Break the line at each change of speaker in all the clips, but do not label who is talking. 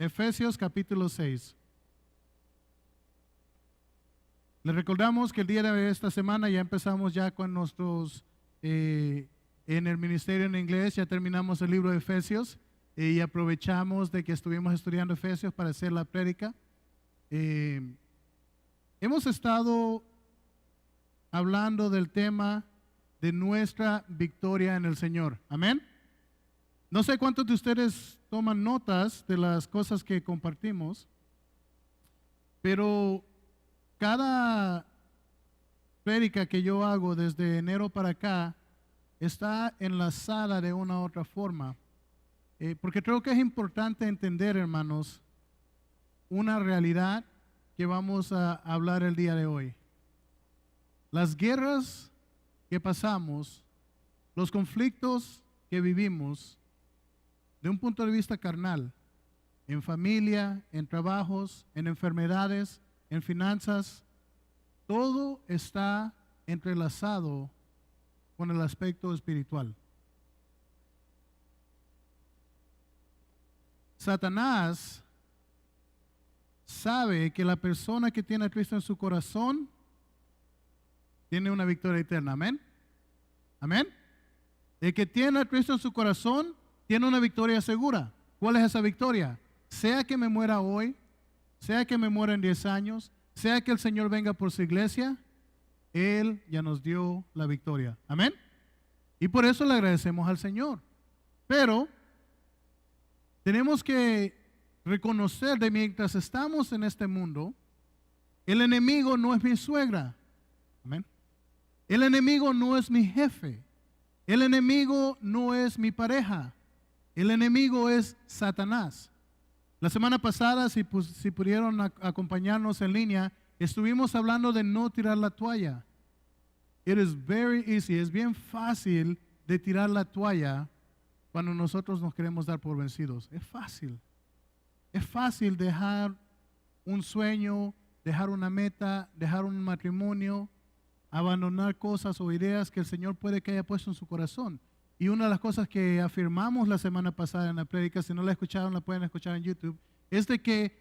Efesios capítulo 6. Les recordamos que el día de esta semana ya empezamos ya con nuestros, en el ministerio en inglés, ya terminamos el libro de Efesios y aprovechamos de que estuvimos estudiando Efesios para hacer la prédica. Hemos estado hablando del tema de nuestra victoria en el Señor. Amén. No sé cuántos de ustedes toman notas de las cosas que compartimos, pero cada prédica que yo hago desde enero para acá está enlazada de una u otra forma, porque creo que es importante entender, hermanos, una realidad que vamos a hablar el día de hoy. Las guerras que pasamos, los conflictos que vivimos, de un punto de vista carnal, en familia, en trabajos, en enfermedades, en finanzas, todo está entrelazado con el aspecto espiritual. Satanás sabe que la persona que tiene a Cristo en su corazón tiene una victoria eterna. Amén. Amén. El que tiene a Cristo en su corazón tiene una victoria segura. ¿Cuál es esa victoria? Sea que me muera hoy, sea que me muera en 10 años, sea que el Señor venga por su iglesia, Él ya nos dio la victoria. Amén. Y por eso le agradecemos al Señor. Pero tenemos que reconocer de mientras estamos en este mundo, el enemigo no es mi suegra. Amén. El enemigo no es mi jefe. El enemigo no es mi pareja. El enemigo es Satanás. La semana pasada, si pudieron acompañarnos en línea, estuvimos hablando de no tirar la toalla. It is very easy, es bien fácil de tirar la toalla cuando nosotros nos queremos dar por vencidos. Es fácil. Es fácil dejar un sueño, dejar una meta, dejar un matrimonio, abandonar cosas o ideas que el Señor puede que haya puesto en su corazón. Y una de las cosas que afirmamos la semana pasada en la prédica, si no la escucharon, la pueden escuchar en YouTube, es de que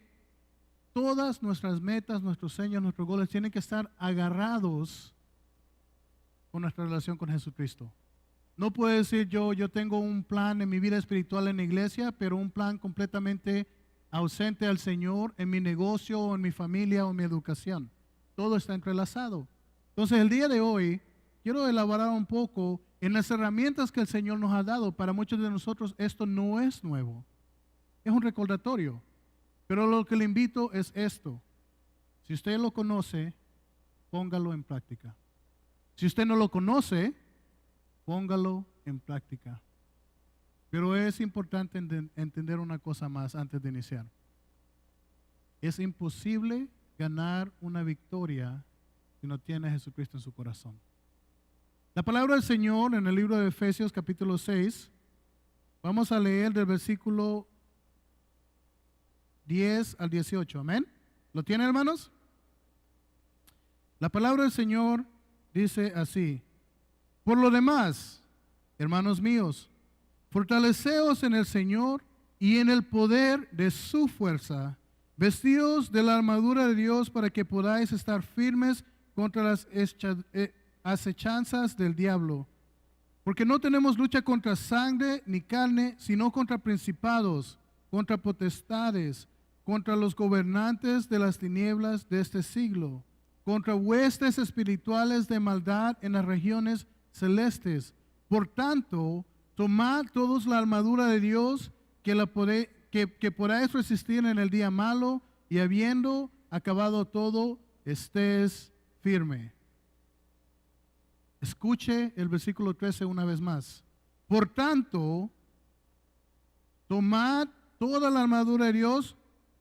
todas nuestras metas, nuestros sueños, nuestros goles tienen que estar agarrados con nuestra relación con Jesucristo. No puedo decir yo tengo un plan en mi vida espiritual en la iglesia, pero un plan completamente ausente al Señor en mi negocio o en mi familia o en mi educación. Todo está entrelazado. Entonces el día de hoy quiero elaborar un poco en las herramientas que el Señor nos ha dado. Para muchos de nosotros esto no es nuevo, es un recordatorio. Pero lo que le invito es esto: si usted lo conoce, póngalo en práctica. Si usted no lo conoce, póngalo en práctica. Pero es importante entender una cosa más antes de iniciar. Es imposible ganar una victoria si no tiene a Jesucristo en su corazón. La palabra del Señor en el libro de Efesios capítulo 6, vamos a leer del versículo 10 al 18. Amén. ¿Lo tienen, hermanos? La palabra del Señor dice así: por lo demás, hermanos míos, fortaleceos en el Señor y en el poder de su fuerza, vestidos de la armadura de Dios para que podáis estar firmes contra las acechanzas del diablo. Porque no tenemos lucha contra sangre ni carne, sino contra principados, contra potestades, contra los gobernantes de las tinieblas de este siglo, contra huestes espirituales de maldad en las regiones celestes. Por tanto, tomad todos la armadura de Dios que podáis resistir en el día malo, y habiendo acabado todo, estés firme. Escuche el versículo 13 una vez más. Por tanto, tomad toda la armadura de Dios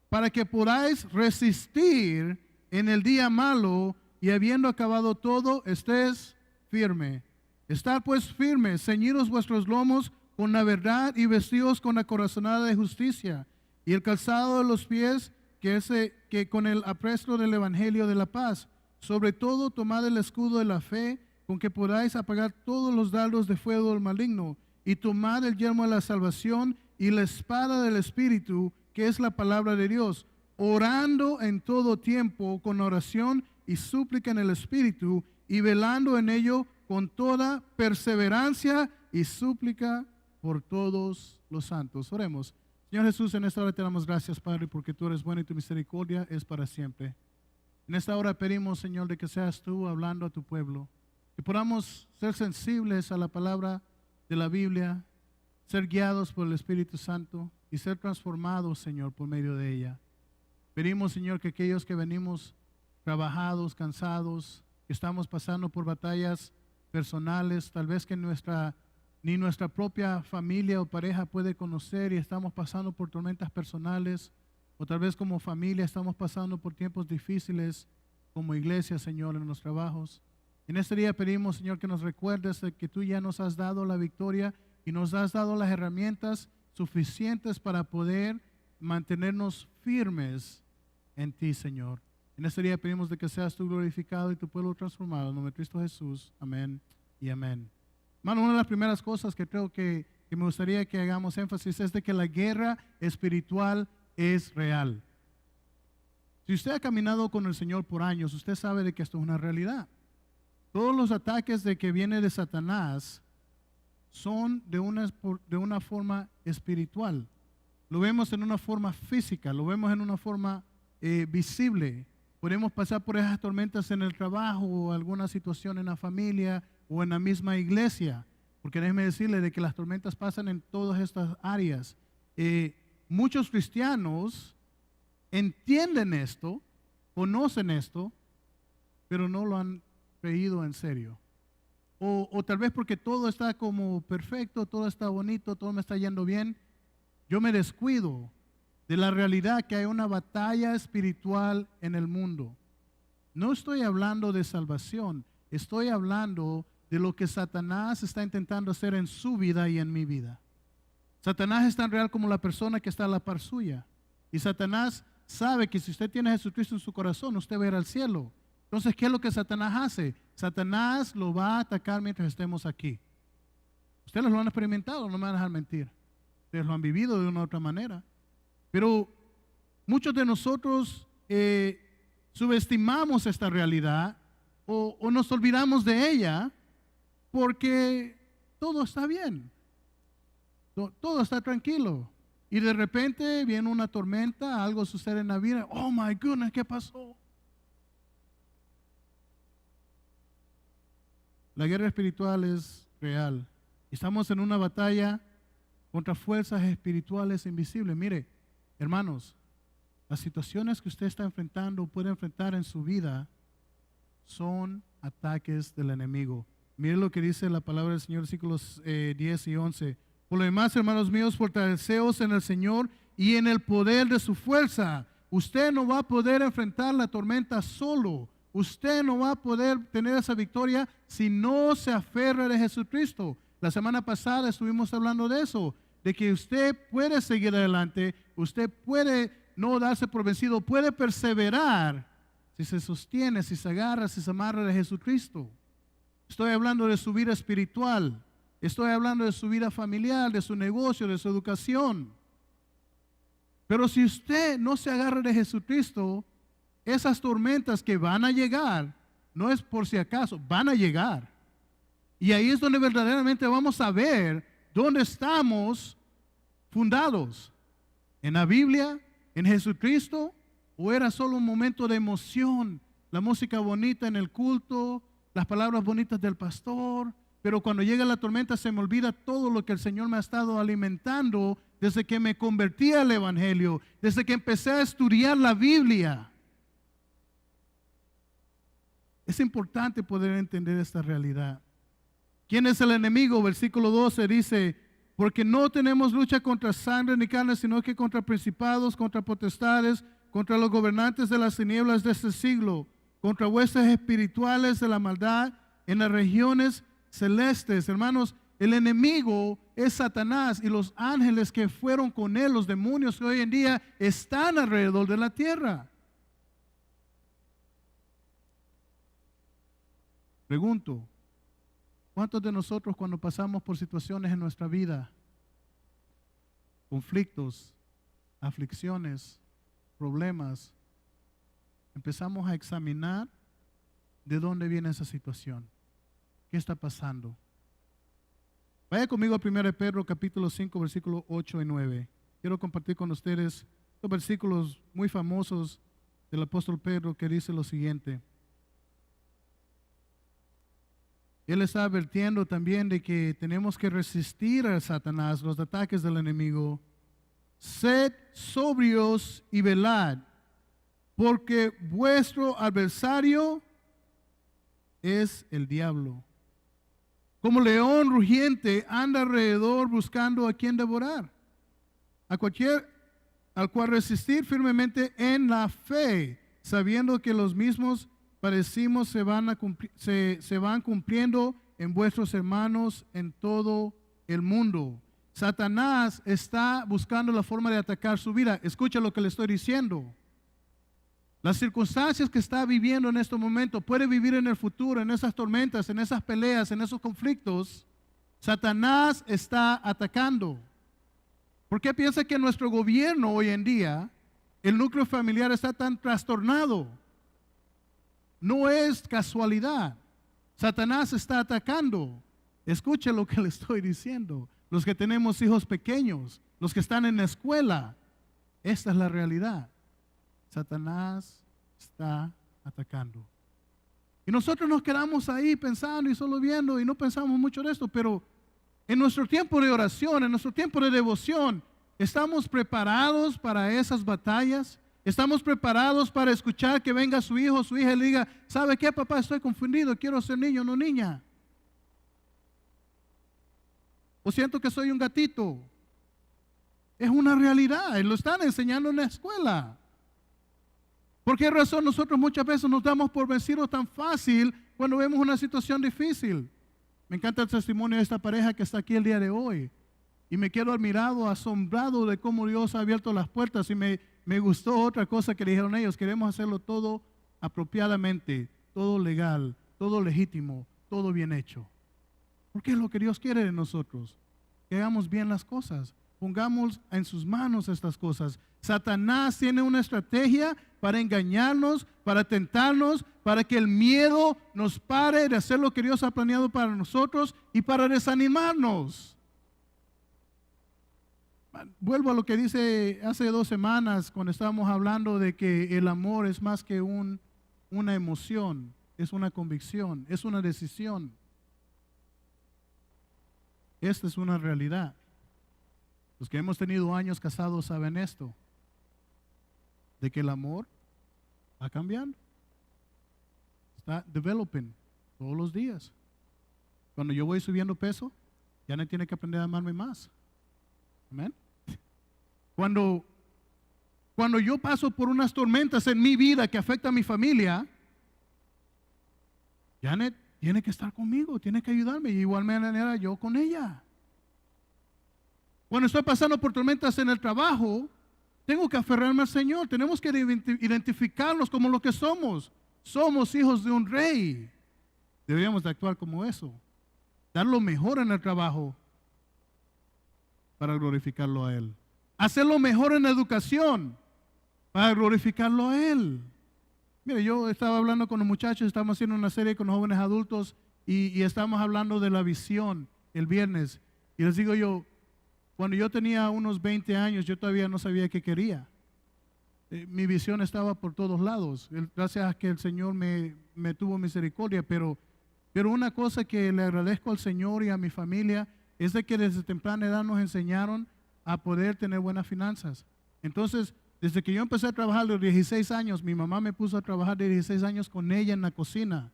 para que podáis resistir en el día malo, y habiendo acabado todo, estés firme. Estad pues firmes, ceñidos vuestros lomos con la verdad y vestidos con la corazonada de justicia, y el calzado de los pies que con el apresto del evangelio de la paz. Sobre todo tomad el escudo de la fe, con que podáis apagar todos los dardos de fuego del maligno, y tomad el yelmo de la salvación y la espada del Espíritu, que es la palabra de Dios, orando en todo tiempo con oración y súplica en el Espíritu y velando en ello con toda perseverancia y súplica por todos los santos. Oremos. Señor Jesús, en esta hora te damos gracias, Padre, porque tú eres bueno y tu misericordia es para siempre. En esta hora pedimos, Señor, de que seas tú hablando a tu pueblo, que podamos ser sensibles a la palabra de la Biblia, ser guiados por el Espíritu Santo y ser transformados, Señor, por medio de ella. Pedimos, Señor, que aquellos que venimos trabajados, cansados, que estamos pasando por batallas personales, tal vez que ni nuestra propia familia o pareja puede conocer y estamos pasando por tormentas personales, o tal vez como familia estamos pasando por tiempos difíciles como iglesia, Señor, en los trabajos. En este día pedimos, Señor, que nos recuerdes de que tú ya nos has dado la victoria y nos has dado las herramientas suficientes para poder mantenernos firmes en ti, Señor. En este día pedimos de que seas tú glorificado y tu pueblo transformado. En nombre de Cristo Jesús. Amén y amén. Hermano, una de las primeras cosas que creo que me gustaría que hagamos énfasis es de que la guerra espiritual es real. Si usted ha caminado con el Señor por años, usted sabe de que esto es una realidad. Todos los ataques de que viene de Satanás son de una forma espiritual. Lo vemos en una forma física, lo vemos en una forma visible. Podemos pasar por esas tormentas en el trabajo o alguna situación en la familia o en la misma iglesia, porque déjeme decirle de que las tormentas pasan en todas estas áreas. Muchos cristianos entienden esto, conocen esto, pero no lo han creído en serio. O tal vez porque todo está como perfecto, todo está bonito, todo me está yendo bien, yo me descuido de la realidad que hay una batalla espiritual en el mundo. No estoy hablando de salvación, estoy hablando de lo que Satanás está intentando hacer en su vida y en mi vida. Satanás es tan real como la persona que está a la par suya. Y Satanás sabe que si usted tiene a Jesucristo en su corazón, usted va a ir al cielo. Entonces, ¿qué es lo que Satanás hace? Satanás lo va a atacar mientras estemos aquí. Ustedes lo han experimentado, no me van a dejar mentir. Ustedes lo han vivido de una u otra manera. Pero muchos de nosotros subestimamos esta realidad o nos olvidamos de ella porque todo está bien, todo está tranquilo. Y de repente viene una tormenta, algo sucede en la vida. Oh my goodness, ¿qué pasó? La guerra espiritual es real. Estamos en una batalla contra fuerzas espirituales invisibles. Mire, hermanos, las situaciones que usted está enfrentando o puede enfrentar en su vida son ataques del enemigo. Mire lo que dice la palabra del Señor, versículos 10 y 11. Por lo demás, hermanos míos, fortaleceos en el Señor y en el poder de su fuerza. Usted no va a poder enfrentar la tormenta solo. Usted no va a poder tener esa victoria si no se aferra de Jesucristo. La semana pasada estuvimos hablando de eso, de que usted puede seguir adelante, usted puede no darse por vencido, puede perseverar si se sostiene, si se agarra, si se amarra de Jesucristo. Estoy hablando de su vida espiritual, estoy hablando de su vida familiar, de su negocio, de su educación. Pero si usted no se agarra de Jesucristo, esas tormentas que van a llegar, no es por si acaso, van a llegar. Y ahí es donde verdaderamente vamos a ver dónde estamos fundados. ¿En la Biblia? ¿En Jesucristo? ¿O era solo un momento de emoción? La música bonita en el culto, las palabras bonitas del pastor. Pero cuando llega la tormenta se me olvida todo lo que el Señor me ha estado alimentando desde que me convertí al Evangelio, desde que empecé a estudiar la Biblia. Es importante poder entender esta realidad. ¿Quién es el enemigo? Versículo 12 dice, porque no tenemos lucha contra sangre ni carne, sino que contra principados, contra potestades, contra los gobernantes de las tinieblas de este siglo, contra huestes espirituales de la maldad en las regiones celestes. Hermanos, el enemigo es Satanás y los ángeles que fueron con él, los demonios que hoy en día están alrededor de la tierra. Pregunto, ¿cuántos de nosotros cuando pasamos por situaciones en nuestra vida, conflictos, aflicciones, problemas, empezamos a examinar de dónde viene esa situación. ¿Qué está pasando? Vaya conmigo a 1 Pedro capítulo 5, versículos 8 y 9. Quiero compartir con ustedes estos versículos muy famosos del apóstol Pedro que dice lo siguiente. Él está advirtiendo también de que tenemos que resistir a Satanás, los ataques del enemigo. Sed sobrios y velad, porque vuestro adversario es el diablo. Como león rugiente anda alrededor buscando a quien devorar, al cual resistir firmemente en la fe, sabiendo que los mismos padecimos se van cumpliendo en vuestros hermanos en todo el mundo. Satanás está buscando la forma de atacar su vida. Escucha lo que le estoy diciendo. Las circunstancias que está viviendo en este momento, puede vivir en el futuro, en esas tormentas, en esas peleas, en esos conflictos. Satanás está atacando. ¿Por qué piensa que nuestro gobierno hoy en día, el núcleo familiar está tan trastornado? No es casualidad. Satanás está atacando. Escuche lo que le estoy diciendo. Los que tenemos hijos pequeños, los que están en la escuela, esta es la realidad. Satanás está atacando. Y nosotros nos quedamos ahí pensando y solo viendo y no pensamos mucho de esto, pero en nuestro tiempo de oración, en nuestro tiempo de devoción, ¿estamos preparados para esas batallas? ¿Estamos preparados para escuchar que venga su hijo o su hija y le diga, ¿sabe qué, papá? Estoy confundido, quiero ser niño, no niña. O siento que soy un gatito. Es una realidad, y lo están enseñando en la escuela. ¿Por qué razón nosotros muchas veces nos damos por vencidos tan fácil cuando vemos una situación difícil? Me encanta el testimonio de esta pareja que está aquí el día de hoy. Y me quedo admirado, asombrado de cómo Dios ha abierto las puertas. Y me gustó otra cosa que dijeron ellos. Queremos hacerlo todo apropiadamente, todo legal, todo legítimo, todo bien hecho. Porque es lo que Dios quiere de nosotros. Que hagamos bien las cosas. Pongamos en sus manos estas cosas. Satanás tiene una estrategia para engañarnos, para tentarnos, para que el miedo nos pare de hacer lo que Dios ha planeado para nosotros y para desanimarnos. Vuelvo a lo que dice hace 2 semanas cuando estábamos hablando de que el amor es más que una emoción, es una convicción, es una decisión. Esta es una realidad. Los que hemos tenido años casados saben esto, de que el amor va cambiando, está developing todos los días. Cuando yo voy subiendo peso, ya no tiene que aprender a amarme más. Amén. Cuando yo paso por unas tormentas en mi vida que afectan a mi familia, Janet tiene que estar conmigo, tiene que ayudarme, y de igual manera yo con ella. Cuando estoy pasando por tormentas en el trabajo, tengo que aferrarme al Señor. Tenemos que identificarnos como lo que somos. Somos hijos de un rey. Deberíamos de actuar como eso. Dar lo mejor en el trabajo para glorificarlo a Él. Hacer lo mejor en la educación para glorificarlo a Él. Mire, yo estaba hablando con los muchachos, estábamos haciendo una serie con los jóvenes adultos y estábamos hablando de la visión el viernes. Y les digo yo, cuando yo tenía unos 20 años, yo todavía no sabía qué quería. Mi visión estaba por todos lados. Gracias a que el Señor me tuvo misericordia. Pero una cosa que le agradezco al Señor y a mi familia es de que desde temprana edad nos enseñaron a poder tener buenas finanzas. Entonces, desde que yo empecé a trabajar a los 16 años, mi mamá me puso a trabajar de 16 años con ella en la cocina.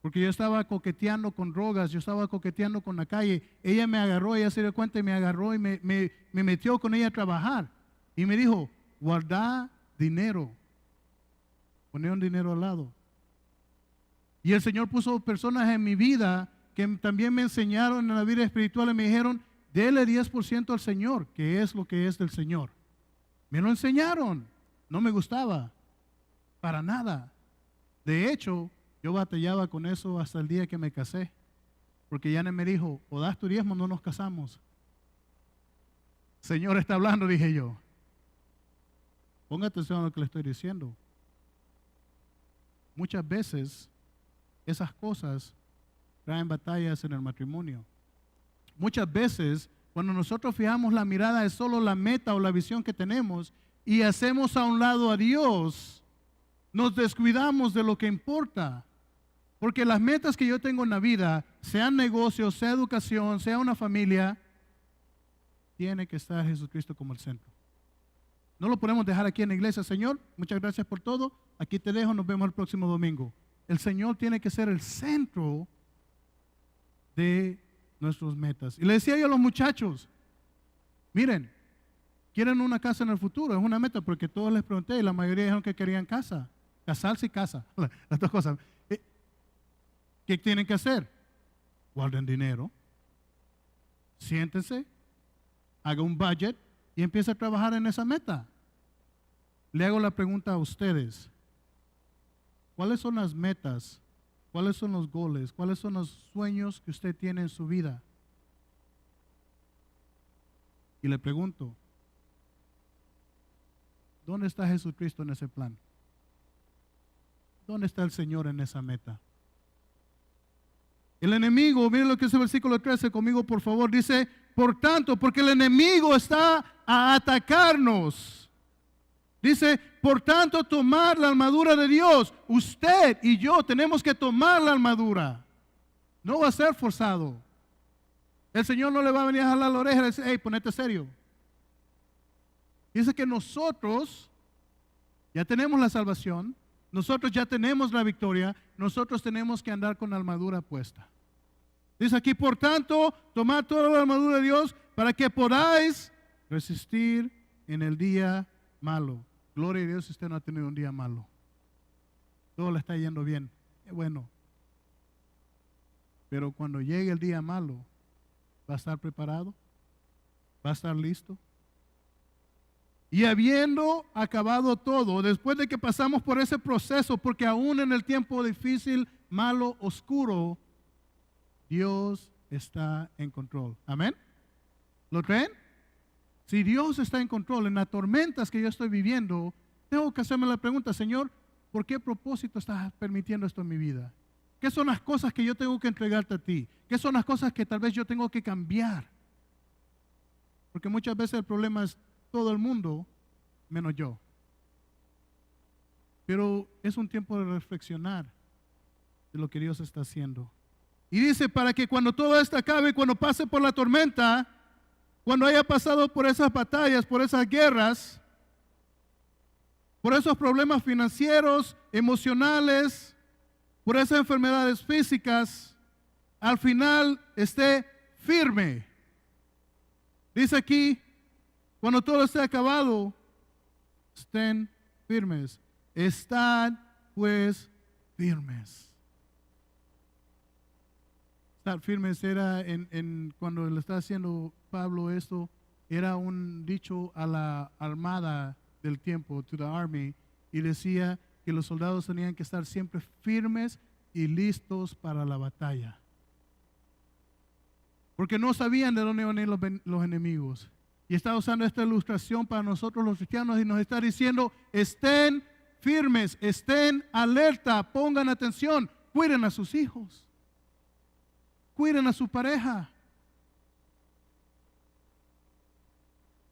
Porque yo estaba coqueteando con drogas, yo estaba coqueteando con la calle. Ella me agarró, ella se dio cuenta y me agarró y me metió con ella a trabajar. Y me dijo, guarda dinero. Poné un dinero al lado. Y el Señor puso personas en mi vida que también me enseñaron en la vida espiritual y me dijeron, dele 10% al Señor, que es lo que es del Señor. Me lo enseñaron. No me gustaba. Para nada. De hecho, yo batallaba con eso hasta el día que me casé. Porque Janet me dijo, o das tu diezmo o no nos casamos. Señor está hablando, dije yo. Ponga atención a lo que le estoy diciendo. Muchas veces esas cosas traen batallas en el matrimonio. Muchas veces cuando nosotros fijamos la mirada es solo la meta o la visión que tenemos y hacemos a un lado a Dios, nos descuidamos de lo que importa. Porque las metas que yo tengo en la vida, sean negocios, sea educación, sea una familia, tiene que estar Jesucristo como el centro. No lo podemos dejar aquí en la iglesia. Señor, muchas gracias por todo. Aquí te dejo, nos vemos el próximo domingo. El Señor tiene que ser el centro de nuestras metas. Y le decía yo a los muchachos, miren, quieren una casa en el futuro, es una meta, porque todos les pregunté y la mayoría dijeron que querían casa. Casarse y casa, las dos cosas. ¿Qué tienen que hacer? Guarden dinero, siéntense, haga un budget y empiece a trabajar en esa meta. Le hago la pregunta a ustedes, ¿cuáles son las metas? ¿Cuáles son los goles? ¿Cuáles son los sueños que usted tiene en su vida? Y le pregunto, ¿dónde está Jesucristo en ese plan? ¿Dónde está el Señor en esa meta? El enemigo, miren lo que es el versículo 13 conmigo por favor, dice, por tanto, porque el enemigo está a atacarnos. Dice, por tanto, tomar la armadura de Dios. Usted y yo tenemos que tomar la armadura. No va a ser forzado. El Señor no le va a venir a jalar la oreja y decir, hey, ponete serio. Dice que nosotros ya tenemos la salvación, nosotros ya tenemos la victoria, nosotros tenemos que andar con la armadura puesta. Dice aquí, por tanto, tomad toda la armadura de Dios para que podáis resistir en el día malo. Gloria a Dios si usted no ha tenido un día malo. Todo le está yendo bien. Qué bueno. Pero cuando llegue el día malo, ¿va a estar preparado? ¿Va a estar listo? Y habiendo acabado todo, después de que pasamos por ese proceso, porque aún en el tiempo difícil, malo, oscuro, Dios está en control. ¿Amén? ¿Lo creen? Si Dios está en control en las tormentas que yo estoy viviendo, tengo que hacerme la pregunta, Señor, ¿por qué propósito estás permitiendo esto en mi vida? ¿Qué son las cosas que yo tengo que entregarte a ti? ¿Qué son las cosas que tal vez yo tengo que cambiar? Porque muchas veces el problema es todo el mundo, menos yo. Pero es un tiempo de reflexionar de lo que Dios está haciendo. Y dice, para que cuando todo esto acabe, cuando pase por la tormenta, cuando haya pasado por esas batallas, por esas guerras, por esos problemas financieros, emocionales, por esas enfermedades físicas, al final esté firme. Dice aquí, cuando todo esté acabado, estén firmes. Estad pues firmes. Estar firmes era cuando le está haciendo Pablo esto, era un dicho a la armada del tiempo, to the army, y decía que los soldados tenían que estar siempre firmes y listos para la batalla. Porque no sabían de dónde iban a ir los enemigos. Y está usando esta ilustración para nosotros los cristianos y nos está diciendo, estén firmes, estén alerta, pongan atención, cuiden a sus hijos. Cuiden a su pareja.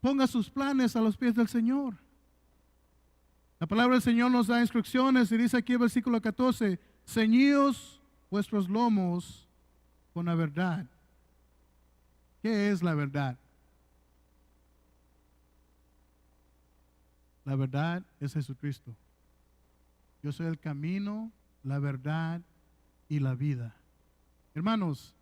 Ponga sus planes a los pies del Señor. La palabra del Señor nos da instrucciones y dice aquí el versículo 14, ceñíos vuestros lomos con la verdad. ¿Qué es la verdad? La verdad es Jesucristo. Yo soy el camino, la verdad y la vida. Hermanos,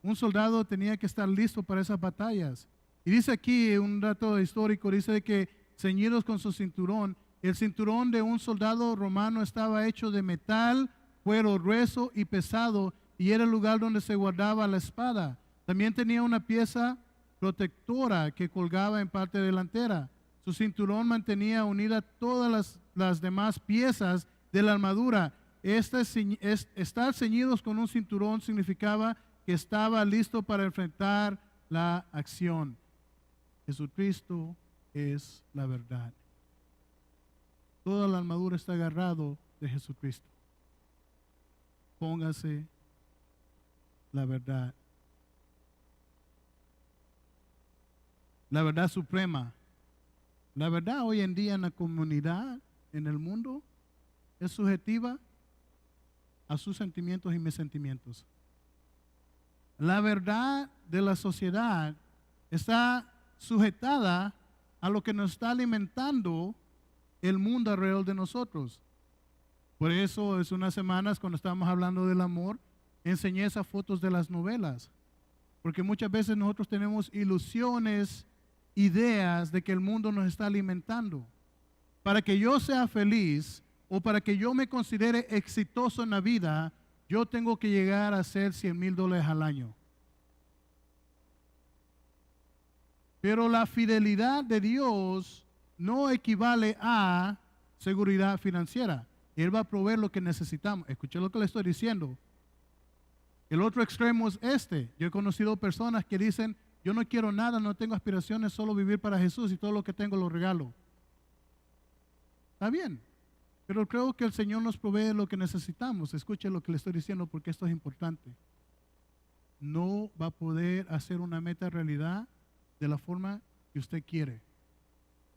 un soldado tenía que estar listo para esas batallas. Y dice aquí un dato histórico, dice que ceñidos con su cinturón, el cinturón de un soldado romano estaba hecho de metal, cuero grueso y pesado, y era el lugar donde se guardaba la espada. También tenía una pieza protectora que colgaba en parte delantera. Su cinturón mantenía unidas todas las demás piezas de la armadura. Estar ceñidos con un cinturón significaba que estaba listo para enfrentar la acción. Jesucristo es la verdad. Toda la armadura está agarrado de Jesucristo. Póngase la verdad. La verdad suprema. La verdad hoy en día en la comunidad, en el mundo, es subjetiva a sus sentimientos y mis sentimientos. La verdad de la sociedad está sujetada a lo que nos está alimentando el mundo alrededor de nosotros. Por eso, hace unas semanas, cuando estábamos hablando del amor, enseñé esas fotos de las novelas. Porque muchas veces nosotros tenemos ilusiones, ideas de que el mundo nos está alimentando. Para que yo sea feliz o para que yo me considere exitoso en la vida, yo tengo que llegar a hacer $100,000 al año. Pero la fidelidad de Dios no equivale a seguridad financiera. Él va a proveer lo que necesitamos. Escuché lo que le estoy diciendo. El otro extremo es este. Yo he conocido personas que dicen, yo no quiero nada, no tengo aspiraciones, solo vivir para Jesús y todo lo que tengo lo regalo. Está bien, pero creo que el Señor nos provee lo que necesitamos. Escuche lo que le estoy diciendo porque esto es importante. No va a poder hacer una meta realidad de la forma que usted quiere.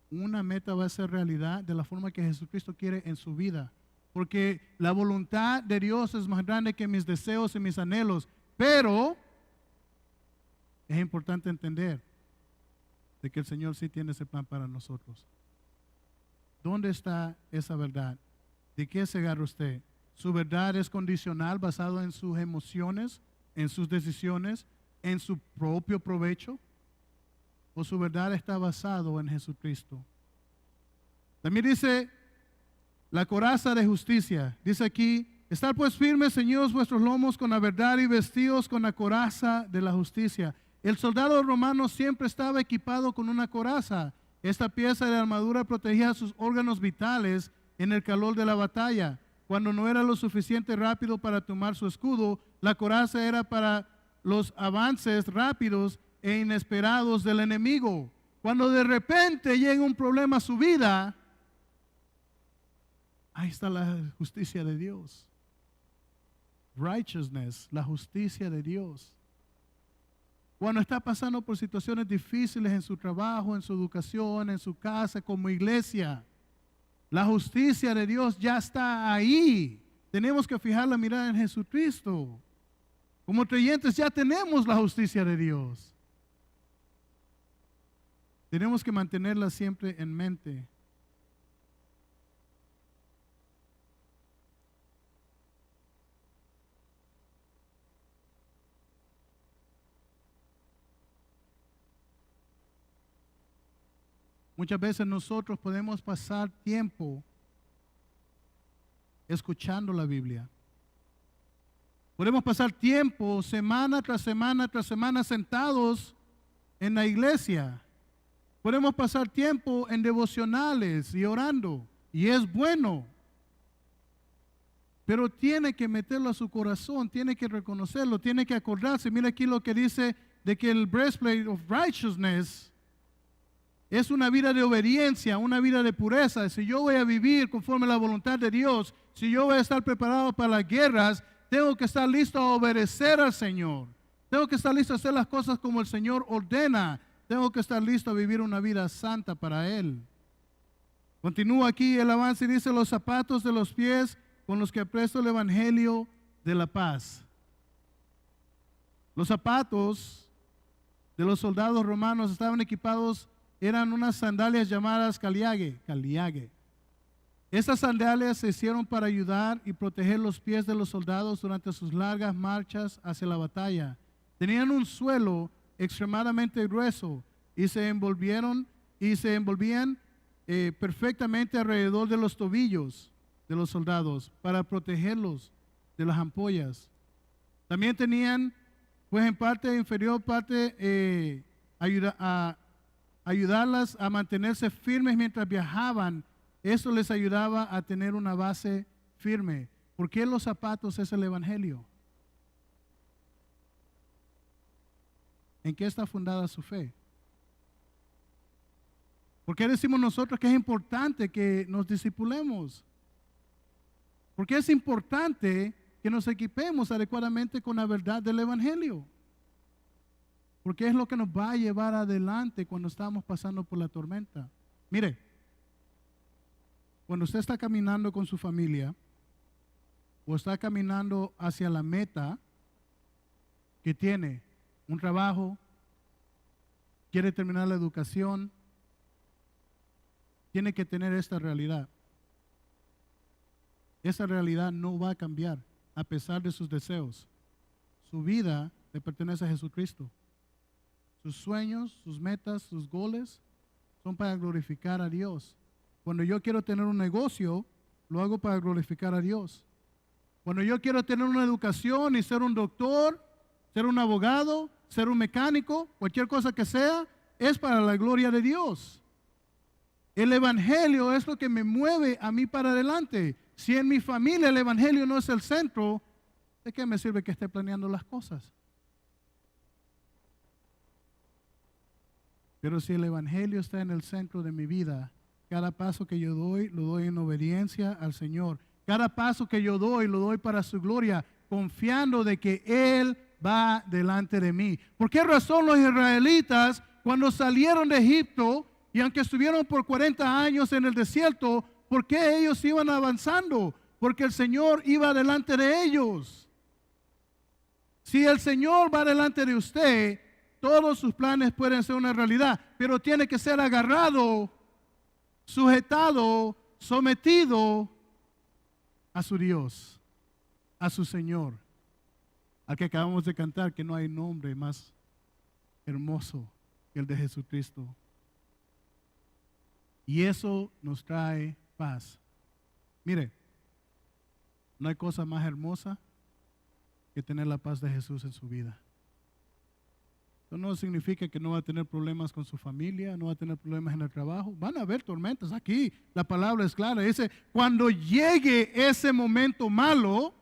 Una meta va a ser realidad de la forma que Jesucristo quiere en su vida. Porque la voluntad de Dios es más grande que mis deseos y mis anhelos. Pero es importante entender de que el Señor sí tiene ese plan para nosotros. ¿Dónde está esa verdad? ¿De qué se agarra usted? ¿Su verdad es condicional, basado en sus emociones, en sus decisiones, en su propio provecho? ¿O su verdad está basado en Jesucristo? También dice la coraza de justicia. Dice aquí, estar pues firmes, ceñidos vuestros lomos con la verdad y vestidos con la coraza de la justicia. El soldado romano siempre estaba equipado con una coraza. Esta pieza de armadura protegía sus órganos vitales en el calor de la batalla. Cuando no era lo suficiente rápido para tomar su escudo, la coraza era para los avances rápidos e inesperados del enemigo. Cuando de repente llega un problema a su vida, ahí está la justicia de Dios. Righteousness, la justicia de Dios. Cuando está pasando por situaciones difíciles en su trabajo, en su educación, en su casa, como iglesia, la justicia de Dios ya está ahí. Tenemos que fijar la mirada en Jesucristo. Como creyentes ya tenemos la justicia de Dios. Tenemos que mantenerla siempre en mente. Muchas veces nosotros podemos pasar tiempo escuchando la Biblia. Podemos pasar tiempo, semana tras semana tras semana, sentados en la iglesia. Podemos pasar tiempo en devocionales y orando. Y es bueno. Pero tiene que meterlo a su corazón, tiene que reconocerlo, tiene que acordarse. Mira aquí lo que dice de que el breastplate of righteousness es una vida de obediencia, una vida de pureza. Si yo voy a vivir conforme a la voluntad de Dios, si yo voy a estar preparado para las guerras, tengo que estar listo a obedecer al Señor. Tengo que estar listo a hacer las cosas como el Señor ordena. Tengo que estar listo a vivir una vida santa para Él. Continúa aquí el avance y dice, los zapatos de los pies con los que apresto el evangelio de la paz. Los zapatos de los soldados romanos estaban equipados, eran unas sandalias llamadas caliage. Estas sandalias se hicieron para ayudar y proteger los pies de los soldados durante sus largas marchas hacia la batalla. Tenían un suelo extremadamente grueso y se envolvían perfectamente alrededor de los tobillos de los soldados para protegerlos de las ampollas. También tenían, pues en parte inferior, ayudarlas a mantenerse firmes mientras viajaban. Eso les ayudaba a tener una base firme. ¿Por qué los zapatos es el evangelio? ¿En qué está fundada su fe? ¿Por qué decimos nosotros que es importante que nos discipulemos? Porque es importante que nos equipemos adecuadamente con la verdad del Evangelio. Porque es lo que nos va a llevar adelante cuando estamos pasando por la tormenta. Mire, cuando usted está caminando con su familia o está caminando hacia la meta que tiene, un trabajo, quiere terminar la educación, tiene que tener esta realidad. Esa realidad no va a cambiar a pesar de sus deseos. Su vida le pertenece a Jesucristo. Sus sueños, sus metas, sus goles son para glorificar a Dios. Cuando yo quiero tener un negocio, lo hago para glorificar a Dios. Cuando yo quiero tener una educación y ser un doctor, ser un abogado, ser un mecánico, cualquier cosa que sea, es para la gloria de Dios. El Evangelio es lo que me mueve a mí para adelante. Si en mi familia el Evangelio no es el centro, ¿de qué me sirve que esté planeando las cosas? Pero si el Evangelio está en el centro de mi vida, cada paso que yo doy, lo doy en obediencia al Señor. Cada paso que yo doy, lo doy para su gloria, confiando de que Él va delante de mí. ¿Por qué razón los israelitas, cuando salieron de Egipto, y aunque estuvieron por 40 años en el desierto, ¿por qué ellos iban avanzando? Porque el Señor iba delante de ellos. Si el Señor va delante de usted, todos sus planes pueden ser una realidad, pero tiene que ser agarrado, sujetado, sometido a su Dios, a su Señor, al que acabamos de cantar, que no hay nombre más hermoso que el de Jesucristo. Y eso nos trae paz. Mire, no hay cosa más hermosa que tener la paz de Jesús en su vida. Eso no significa que no va a tener problemas con su familia, no va a tener problemas en el trabajo. Van a haber tormentas aquí. La palabra es clara. Dice, cuando llegue ese momento malo,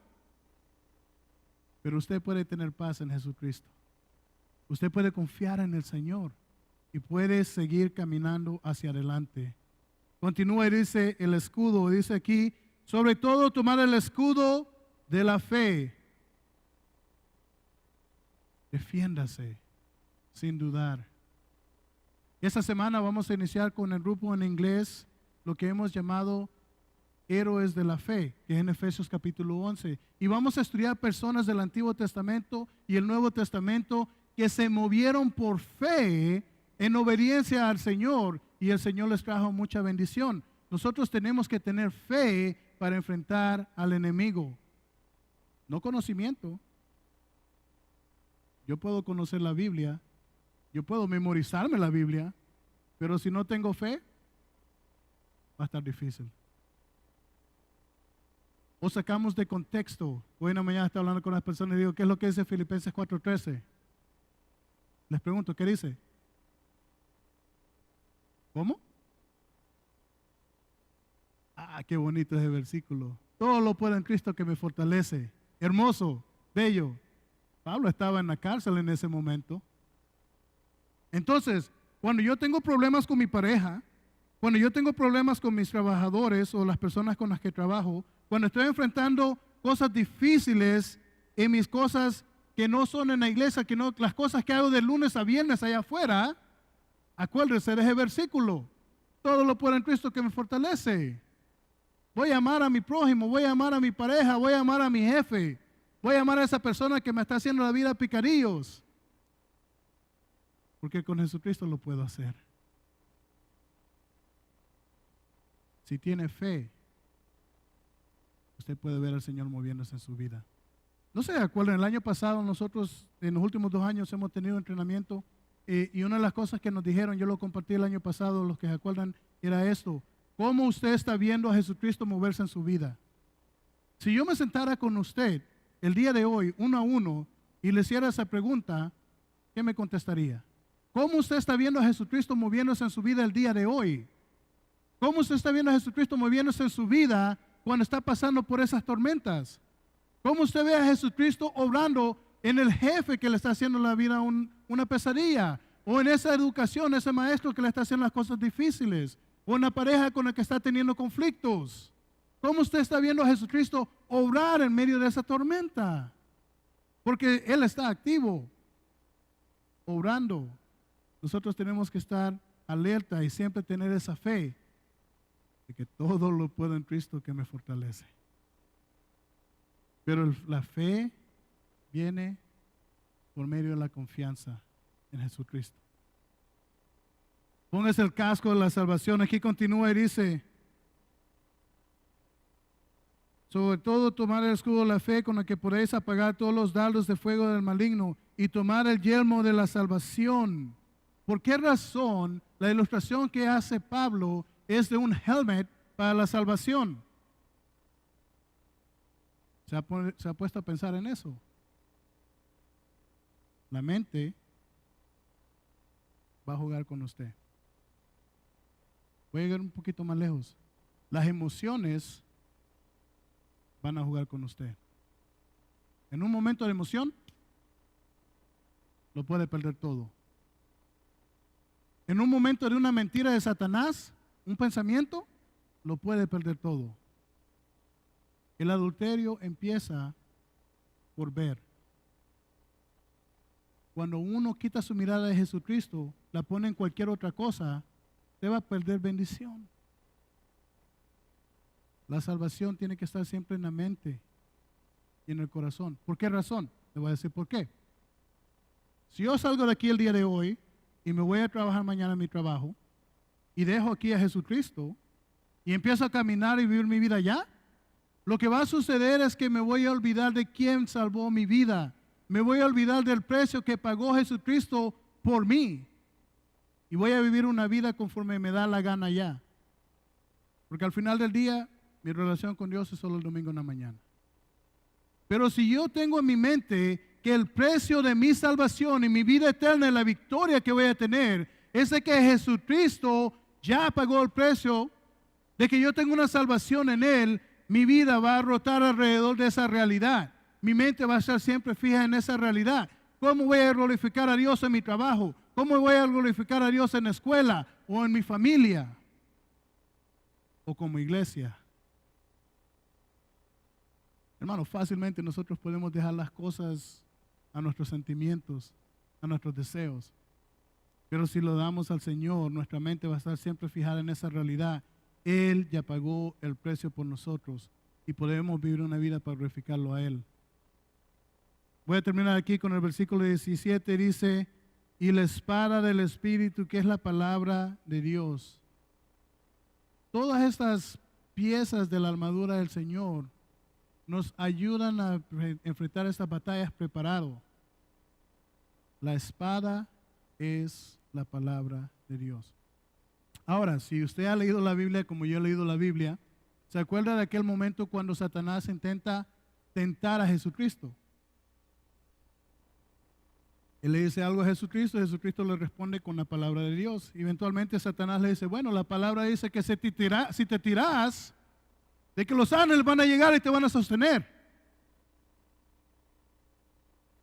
pero usted puede tener paz en Jesucristo. Usted puede confiar en el Señor y puede seguir caminando hacia adelante. Continúa y dice el escudo, dice aquí, sobre todo tomar el escudo de la fe. Defiéndase sin dudar. Esta semana vamos a iniciar con el grupo en inglés lo que hemos llamado héroes de la fe, que es en Efesios capítulo 11. Y vamos a estudiar personas del Antiguo Testamento y el Nuevo Testamento que se movieron por fe en obediencia al Señor y el Señor les trajo mucha bendición. Nosotros tenemos que tener fe para enfrentar al enemigo, no conocimiento. Yo puedo conocer la Biblia, yo puedo memorizarme la Biblia, pero si no tengo fe, va a estar difícil. O sacamos de contexto. Hoy en la mañana estaba hablando con las personas y digo, ¿qué es lo que dice Filipenses 4:13? Les pregunto, ¿qué dice? ¿Cómo? Ah, qué bonito ese versículo. Todo lo puedo en Cristo que me fortalece. Hermoso, bello. Pablo estaba en la cárcel en ese momento. Entonces, cuando yo tengo problemas con mi pareja, cuando yo tengo problemas con mis trabajadores o las personas con las que trabajo, cuando estoy enfrentando cosas difíciles en mis cosas que no son en la iglesia, que no, las cosas que hago de lunes a viernes allá afuera, acuérdense de ese versículo. Todo lo puedo en Cristo que me fortalece. Voy a amar a mi prójimo, voy a amar a mi pareja, voy a amar a mi jefe, voy a amar a esa persona que me está haciendo la vida picadillos. Porque con Jesucristo lo puedo hacer. Si tiene fe, usted puede ver al Señor moviéndose en su vida. No se acuerdan, el año pasado nosotros, en los últimos 2 años, hemos tenido entrenamiento y una de las cosas que nos dijeron, yo lo compartí el año pasado, los que se acuerdan, era esto: ¿cómo usted está viendo a Jesucristo moverse en su vida? Si yo me sentara con usted el día de hoy, uno a uno, y le hiciera esa pregunta, ¿qué me contestaría? ¿Cómo usted está viendo a Jesucristo moviéndose en su vida el día de hoy? ¿Cómo usted está viendo a Jesucristo moviéndose en su vida cuando está pasando por esas tormentas? ¿Cómo usted ve a Jesucristo obrando en el jefe que le está haciendo la vida una pesadilla? o en esa educación, ese maestro que le está haciendo las cosas difíciles, o en la pareja con la que está teniendo conflictos. ¿Cómo usted está viendo a Jesucristo obrar en medio de esa tormenta? Porque Él está activo, obrando. Nosotros tenemos que estar alerta y siempre tener esa fe de que todo lo puedo en Cristo que me fortalece. Pero la fe viene por medio de la confianza en Jesucristo. Póngase el casco de la salvación. Aquí continúa y dice: sobre todo tomar el escudo de la fe con el que podéis apagar todos los dardos de fuego del maligno, y tomar el yelmo de la salvación. ¿Por qué razón la ilustración que hace Pablo es de un helmet para la salvación? ¿Se ha puesto a pensar en eso? La mente va a jugar con usted. Voy a ir un poquito más lejos. Las emociones van a jugar con usted. En un momento de emoción, lo puede perder todo. En un momento de una mentira de Satanás, un pensamiento, lo puede perder todo. El adulterio empieza por ver. Cuando uno quita su mirada de Jesucristo, la pone en cualquier otra cosa, te va a perder bendición. La salvación tiene que estar siempre en la mente y en el corazón. ¿Por qué razón? Le voy a decir por qué. Si yo salgo de aquí el día de hoy y me voy a trabajar mañana en mi trabajo y dejo aquí a Jesucristo y empiezo a caminar y vivir mi vida allá, lo que va a suceder es que me voy a olvidar de quién salvó mi vida. Me voy a olvidar del precio que pagó Jesucristo por mí. Y voy a vivir una vida conforme me da la gana ya. Porque al final del día, mi relación con Dios es solo el domingo en la mañana. Pero si yo tengo en mi mente que el precio de mi salvación y mi vida eterna y la victoria que voy a tener es de que Jesucristo ya pagó el precio, de que yo tengo una salvación en Él, mi vida va a rotar alrededor de esa realidad. Mi mente va a estar siempre fija en esa realidad. ¿Cómo voy a glorificar a Dios en mi trabajo? ¿Cómo voy a glorificar a Dios en la escuela o en mi familia o como iglesia? Hermano, fácilmente nosotros podemos dejar las cosas a nuestros sentimientos, a nuestros deseos. Pero si lo damos al Señor, nuestra mente va a estar siempre fijada en esa realidad. Él ya pagó el precio por nosotros y podemos vivir una vida para glorificarlo a Él. Voy a terminar aquí con el versículo 17, dice: y la espada del Espíritu, que es la palabra de Dios. Todas estas piezas de la armadura del Señor nos ayudan a enfrentar estas batallas preparado. La espada es la palabra de Dios. Ahora, si usted ha leído la Biblia como yo he leído la Biblia, ¿se acuerda de aquel momento cuando Satanás intenta tentar a Jesucristo? Él le dice algo a Jesucristo, Jesucristo le responde con la palabra de Dios. Eventualmente Satanás le dice: bueno, la palabra dice que si te tiras, de que los ángeles van a llegar y te van a sostener.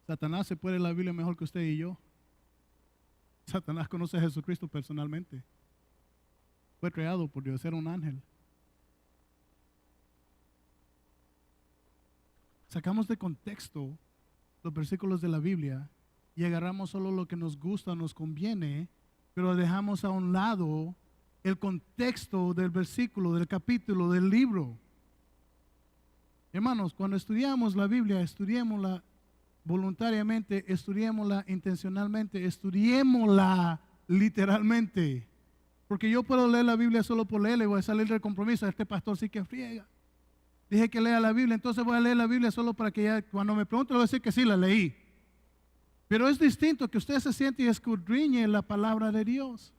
Satanás se puede la Biblia mejor que usted y yo. Satanás conoce a Jesucristo personalmente. Fue creado por Dios, era un ángel. Sacamos de contexto los versículos de la Biblia y agarramos solo lo que nos gusta, nos conviene, pero dejamos a un lado el contexto del versículo, del capítulo, del libro. Hermanos, cuando estudiamos la Biblia, estudiémosla voluntariamente, estudiémosla intencionalmente, estudiémosla literalmente. Porque yo puedo leer la Biblia solo por leerla y voy a salir del compromiso. Este pastor sí que friega. Dije que lea la Biblia, entonces voy a leer la Biblia solo para que ya, cuando me pregunte, le voy a decir que sí, la leí. Pero es distinto que usted se siente y escudriñe la palabra de Dios.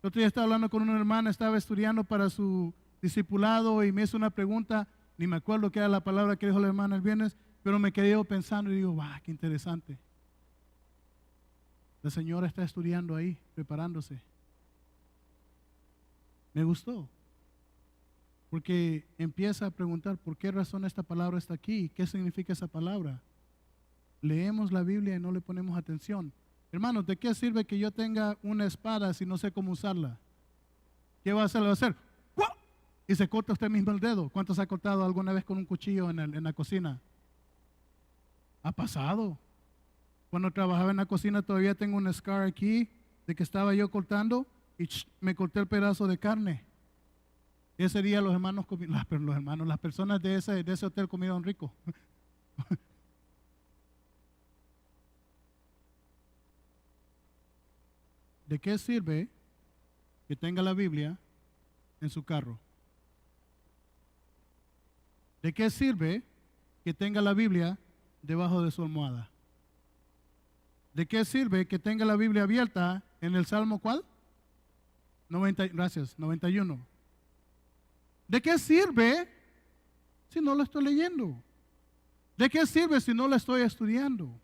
El otro día estaba hablando con una hermana, estaba estudiando para su discipulado y me hizo una pregunta, ni me acuerdo qué era la palabra que dijo la hermana el viernes, pero me quedé pensando y digo: ¡wow! ¡Qué interesante! La señora está estudiando ahí, preparándose. Me gustó, porque empieza a preguntar por qué razón esta palabra está aquí, qué significa esa palabra. Leemos la Biblia y no le ponemos atención. Hermanos, ¿de qué sirve que yo tenga una espada si no sé cómo usarla? ¿Qué va a hacer? Va a hacer ¡guau! Y se corta usted mismo el dedo. ¿Cuántos ha cortado alguna vez con un cuchillo en la cocina? Ha pasado. Cuando trabajaba en la cocina todavía tengo un scar aquí de que estaba yo cortando y me corté el pedazo de carne. Ese día los hermanos, las personas de ese hotel comieron rico. ¿De qué sirve que tenga la Biblia en su carro? ¿De qué sirve que tenga la Biblia debajo de su almohada? ¿De qué sirve que tenga la Biblia abierta en el Salmo cuál? 91. ¿De qué sirve si no lo estoy leyendo? ¿De qué sirve si no la estoy estudiando?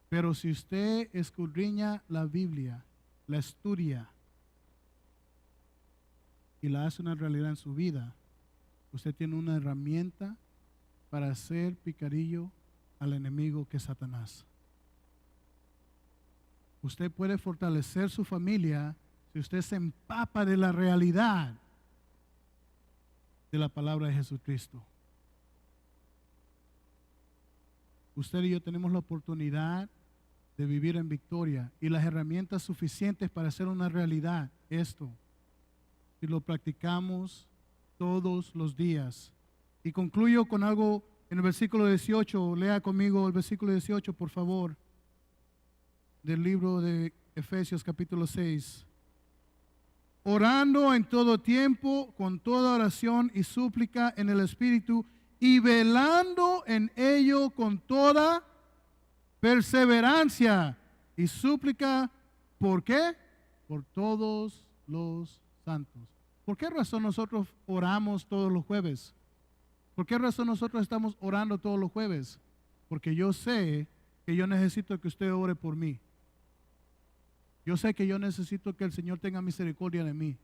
Pero si usted escudriña la Biblia, la estudia y la hace una realidad en su vida, usted tiene una herramienta para hacer picadillo al enemigo que es Satanás. Usted puede fortalecer su familia si usted se empapa de la realidad de la palabra de Jesucristo. Usted y yo tenemos la oportunidad de vivir en victoria y las herramientas suficientes para hacer una realidad esto, si lo practicamos todos los días. Y concluyo con algo en el versículo 18. Lea conmigo el versículo 18, por favor, del libro de Efesios capítulo 6. Orando en todo tiempo, con toda oración y súplica en el Espíritu, y velando en ello con toda perseverancia y súplica. ¿Por qué? Por todos los santos. ¿Por qué razón nosotros oramos todos los jueves? ¿Por qué razón nosotros estamos orando todos los jueves? Porque yo sé que yo necesito que usted ore por mí. Yo sé que yo necesito que el Señor tenga misericordia de mí.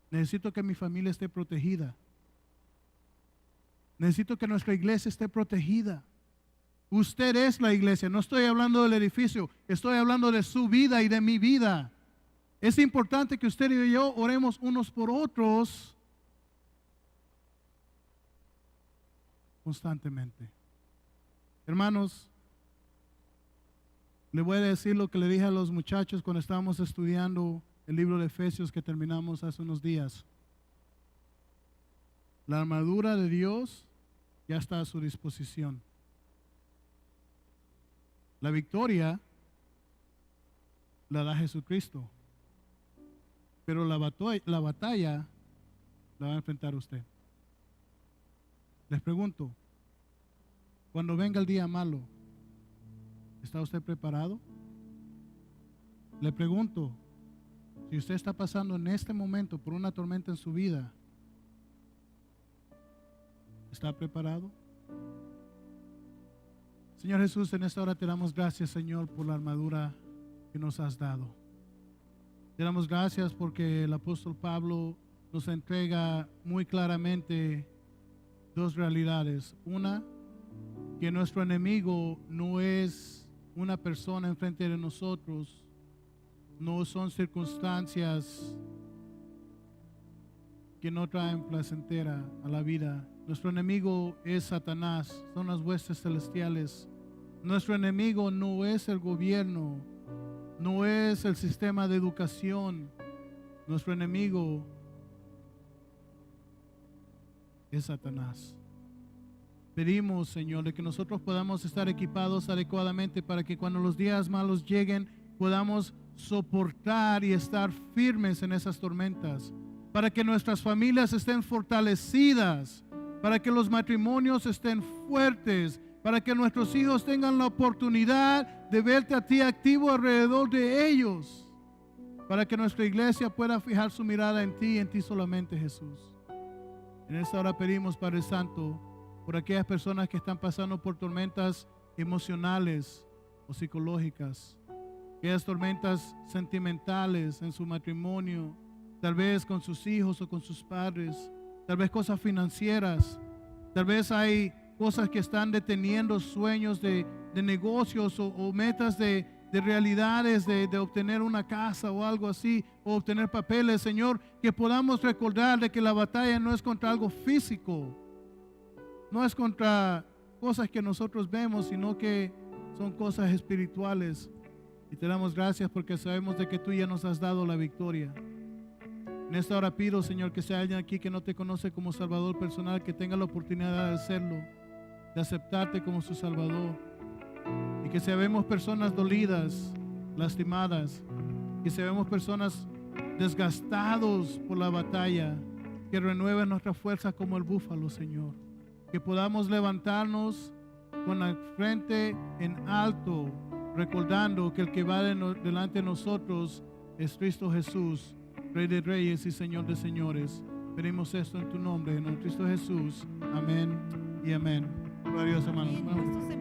Necesito que mi familia esté protegida. Necesito que nuestra iglesia esté protegida. Usted es la iglesia. No estoy hablando del edificio. Estoy hablando de su vida y de mi vida. Es importante que usted y yo oremos unos por otros constantemente. Hermanos, le voy a decir lo que le dije a los muchachos cuando estábamos estudiando el libro de Efesios que terminamos hace unos días. La armadura de Dios ya está a su disposición. La victoria la da Jesucristo, pero la batalla la va a enfrentar usted. Les pregunto, cuando venga el día malo, ¿está usted preparado? Le pregunto, si usted está pasando en este momento por una tormenta en su vida, ¿está preparado? Señor Jesús, en esta hora te damos gracias, Señor, por la armadura que nos has dado. Te damos gracias porque el apóstol Pablo nos entrega muy claramente dos realidades. Una, que nuestro enemigo no es una persona enfrente de nosotros, no son circunstancias que no traen placentera a la vida. Nuestro enemigo es Satanás, son las huestes celestiales. Nuestro enemigo no es el gobierno, no es el sistema de educación. Nuestro enemigo es Satanás. Pedimos, Señor, de que nosotros podamos estar equipados adecuadamente para que cuando los días malos lleguen podamos soportar y estar firmes en esas tormentas, para que nuestras familias estén fortalecidas, para que los matrimonios estén fuertes, para que nuestros hijos tengan la oportunidad de verte a ti activo alrededor de ellos, para que nuestra iglesia pueda fijar su mirada en ti y en ti solamente, Jesús. En esta hora pedimos, Padre Santo, por aquellas personas que están pasando por tormentas emocionales o psicológicas, aquellas tormentas sentimentales en su matrimonio, tal vez con sus hijos o con sus padres, tal vez cosas financieras, tal vez hay cosas que están deteniendo sueños de de negocios o metas de realidades de obtener una casa o algo así, o obtener papeles, Señor, que podamos recordar de que la batalla no es contra algo físico, no es contra cosas que nosotros vemos, sino que son cosas espirituales. Y te damos gracias porque sabemos de que tú ya nos has dado la victoria. En esta hora pido, Señor, que sea alguien aquí que no te conoce como Salvador personal, que tenga la oportunidad de hacerlo, de aceptarte como su Salvador. Y que se vemos personas dolidas, lastimadas, que se vemos personas desgastados por la batalla, que renueven nuestra fuerza como el búfalo, Señor. Que podamos levantarnos con la frente en alto, recordando que el que va delante de nosotros es Cristo Jesús, Rey de Reyes y Señor de Señores. Pedimos esto en tu nombre, en Cristo Jesús. Amén y amén. Gloria a Dios, hermanos.